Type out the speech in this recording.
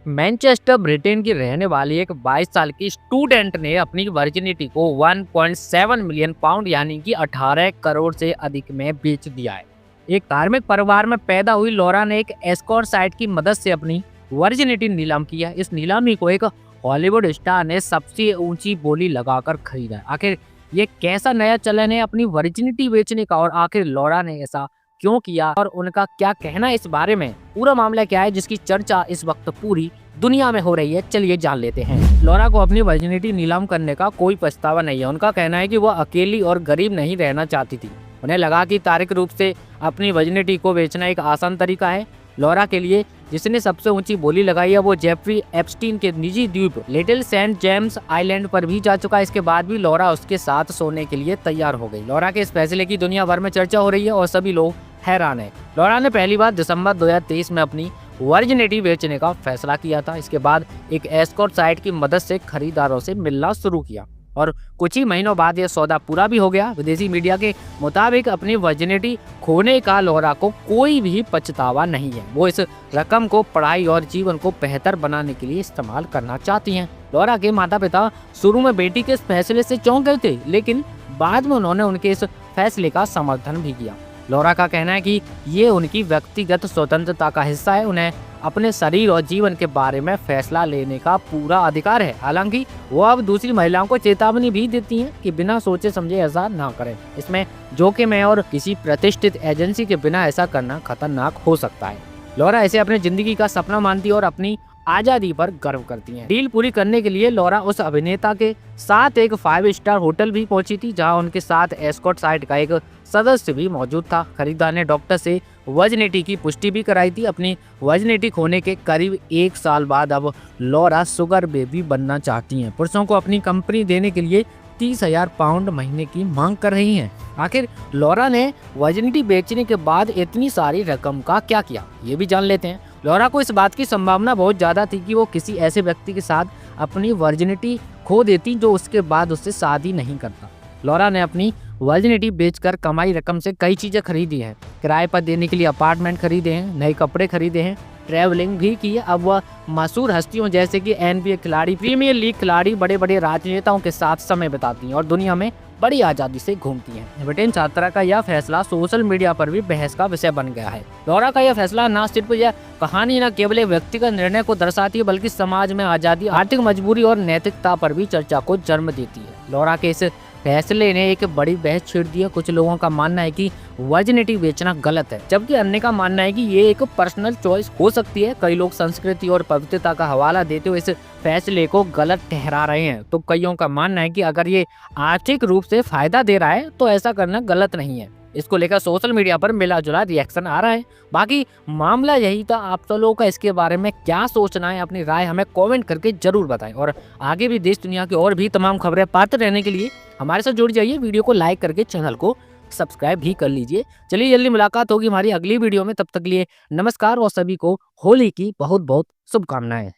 Manchester Britain की रहने वाली एक 22 साल की स्टूडेंट ने अपनी वर्जिनिटी को 1.7 मिलियन पाउंड यानी कि 18 करोड़ से अधिक में बेच दिया है। एक धार्मिक परिवार में पैदा हुई लॉरा ने एक एस्कॉर्ट साइट की मदद से अपनी वर्जिनिटी नीलाम किया। इस नीलामी को एक हॉलीवुड स्टार ने सबसे ऊंची बोली लगाकर खरीदा है। आखिर ये कैसा नया चलन है अपनी वर्जिनिटी बेचने का, और आखिर लॉरा ने ऐसा क्यों किया और उनका क्या कहना है इस बारे में, पूरा मामला क्या है जिसकी चर्चा इस वक्त पूरी दुनिया में हो रही है, चलिए जान लेते हैं। लॉरा को अपनी वर्जिनिटी नीलाम करने का कोई पछतावा नहीं है। उनका कहना है कि वो अकेली और गरीब नहीं रहना चाहती थी। उन्हें लगा कि तार्किक रूप से अपनी वर्जिनिटी को बेचना एक आसान तरीका है। लॉरा के लिए जिसने सबसे ऊंची बोली लगाई है वो जेफरी एप्स्टीन के निजी द्वीप लिटिल सेंट जेम्स आइलैंड पर भी जा चुका है। इसके बाद भी लॉरा उसके साथ सोने के लिए तैयार हो गई। लॉरा के इस फैसले की दुनिया भर में चर्चा हो रही है और सभी लोग हैरान है। लॉरा ने पहली बार दिसंबर 2023 में अपनी वर्जिनिटी बेचने का फैसला किया था। इसके बाद एक एस्कॉर्ट साइट की मदद से खरीदारों से मिलना शुरू किया और कुछ ही महीनों बाद यह सौदा पूरा भी हो गया। विदेशी मीडिया के मुताबिक अपनी वर्जिनिटी खोने का लॉरा को कोई भी पछतावा नहीं है। वो इस रकम को पढ़ाई और जीवन को बेहतर बनाने के लिए इस्तेमाल करना चाहती हैं। लॉरा के माता पिता शुरू में बेटी के इस फैसले से चौंक गए थे, लेकिन बाद में उन्होंने उनके इस फैसले का समर्थन भी किया। लॉरा का कहना है कि ये उनकी व्यक्तिगत स्वतंत्रता का हिस्सा है। उन्हें अपने शरीर और जीवन के बारे में फैसला लेने का पूरा अधिकार है। हालांकि वो अब दूसरी महिलाओं को चेतावनी भी देती हैं कि बिना सोचे समझे ऐसा ना करें। इसमें जोखिम है और किसी प्रतिष्ठित एजेंसी के बिना ऐसा करना खतरनाक हो सकता है। लॉरा इसे अपनी जिंदगी का सपना मानती है और अपनी आजादी पर गर्व करती हैं। डील पूरी करने के लिए लॉरा उस अभिनेता के साथ एक 5 स्टार होटल भी पहुंची थी, जहां उनके साथ एस्कॉर्ट साइट का एक सदस्य भी मौजूद था। खरीदार ने डॉक्टर से वर्जिनिटी की पुष्टि भी कराई थी। अपनी वर्जिनिटी खोने के करीब 1 साल बाद अब लॉरा शुगर बेबी बनना चाहती हैं। पुरुषों को अपनी कंपनी देने के लिए 30,000 पाउंड महीने की मांग कर रही हैं। आखिर लॉरा ने वर्जिनिटी बेचने के बाद इतनी सारी रकम का क्या किया, ये भी जान लेते हैं। लॉरा को इस बात की संभावना बहुत ज़्यादा थी कि वो किसी ऐसे व्यक्ति के साथ अपनी वर्जिनिटी खो देती जो उसके बाद उससे शादी नहीं करता। लॉरा ने अपनी वर्जिनिटी बेचकर कमाई रकम से कई चीज़ें खरीदी हैं। किराए पर देने के लिए अपार्टमेंट खरीदे हैं, नए कपड़े खरीदे हैं, ट्रैवलिंग भी की है। अब वह मशहूर हस्तियों जैसे कि NBA खिलाड़ी, प्रीमियर लीग खिलाड़ी, बड़े बड़े राजनेताओं के साथ समय बिताती हैं और दुनिया में बड़ी आज़ादी से घूमती हैं। ब्रिटेन छात्रा का यह फैसला सोशल मीडिया पर भी बहस का विषय बन गया है। लॉरा का यह फैसला न सिर्फ यह कहानी न केवल एक व्यक्तिगत निर्णय को दर्शाती है, बल्कि समाज में आज़ादी, आर्थिक मजबूरी और नैतिकता पर भी चर्चा को जन्म देती है। लॉरा के इस फैसले ने एक बड़ी बहस छेड़ दी है। कुछ लोगों का मानना है कि वर्जिनिटी बेचना गलत है, जबकि अन्य का मानना है कि ये एक पर्सनल चॉइस हो सकती है। कई लोग संस्कृति और पवित्रता का हवाला देते हुए इस फैसले को गलत ठहरा रहे हैं, तो कईयों का मानना है कि अगर ये आर्थिक रूप से फायदा दे रहा है तो ऐसा करना गलत नहीं है। इसको लेकर सोशल मीडिया पर मिला जुला रिएक्शन आ रहा है। बाकी मामला यही था, आप सब लोगों का इसके बारे में क्या सोचना है, अपनी राय हमें कमेंट करके जरूर बताएं। और आगे भी देश दुनिया की और भी तमाम खबरें पाते रहने के लिए हमारे साथ जुड़ जाइए। वीडियो को लाइक करके चैनल को सब्सक्राइब भी कर लीजिए। चलिए जल्दी मुलाकात होगी हमारी अगली वीडियो में, तब तक लिए नमस्कार और सभी को होली की बहुत बहुत शुभकामनाएं।